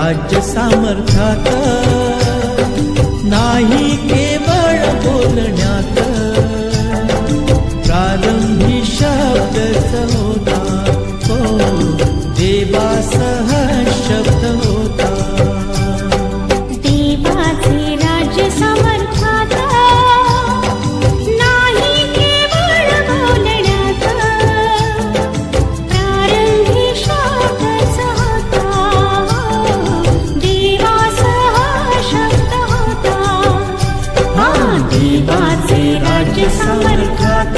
राज्य सामर्थ्यात, नाही केवळ बोलण्यात, प्रारंभी शब्दच होता, हो देवासह शब्द होता. देवाचे राज्य सामर्थ्यात, नाही केवळ बोलण्यात, प्रारंभी शब्दच होता, देवासह शब्द होता. देवाचे राज्य सामर्थ्यात.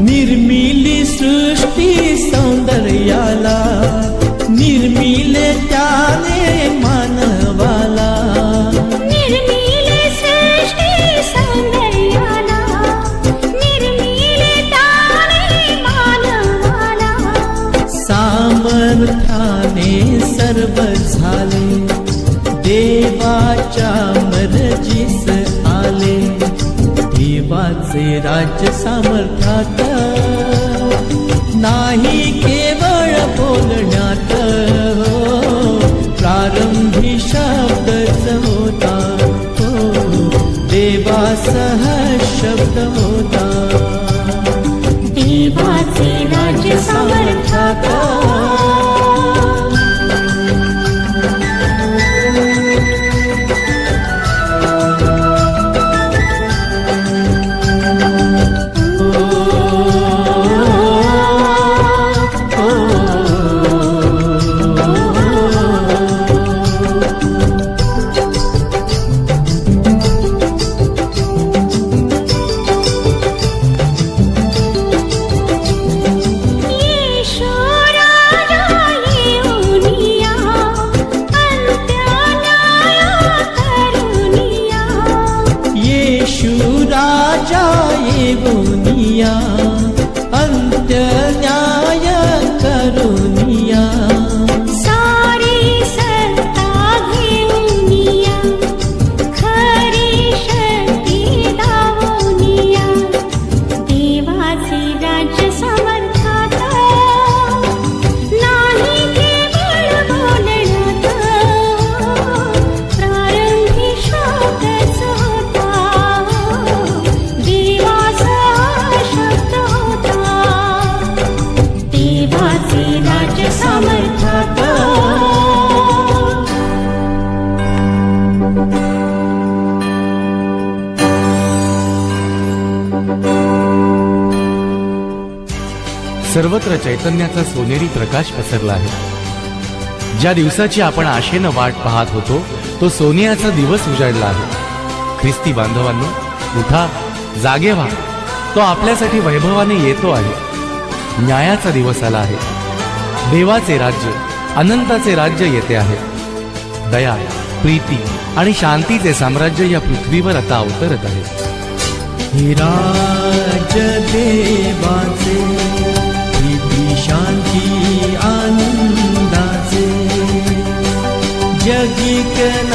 निर्मिली सृष्टी सौंदर्याला, निर्मिले त्याने मानवाला. निर्मिले सृष्टी सौंदर्याला, निर्मिले त्याने मानवाला. सामर्थ्याने सर्व झाले, देवाच्या मर्जीस आले. देवाचे राज्य सामर्थ्यात, नाही केवळ बोलण्यात, प्रारंभी शब्दच होता, हो देवासह शब्द होता. देवाचे राज्य सामर्थ्यात. येऊनिया, अंत्य न्याय करुनिया. सारी सत्ता घेऊनिया, खरी शक्ती दावनिया. देवाचे राज्य सामर्थ्यात, नाही केवळ बोलण्यात, प्रारंभी शब्दच होता, शब्द होता. देवाचे राज्य सामर्थ्यात. सर्वत्र चैतन्याचा सोनेरी प्रकाश पसरला आहे. ज्या दिवसाची आपण आशेनं वाट पाहत होतो, तो सोनियाचा दिवस उजाडला आहे. ख्रिस्ती बांधवांनो, उठा, जागे व्हा. तो आपल्यासाठी वैभवाने येतो आहे. न्यायाचा दिवस आला आहे. देवाचे राज्य, अनंताचे राज्य येते आहे. दया, प्रीती आणि शांतीचे साम्राज्य या पृथ्वीवर आता अवतरत आहे. हे राज्य देवाचे, प्रीती शांती आनंदाचे, जगिक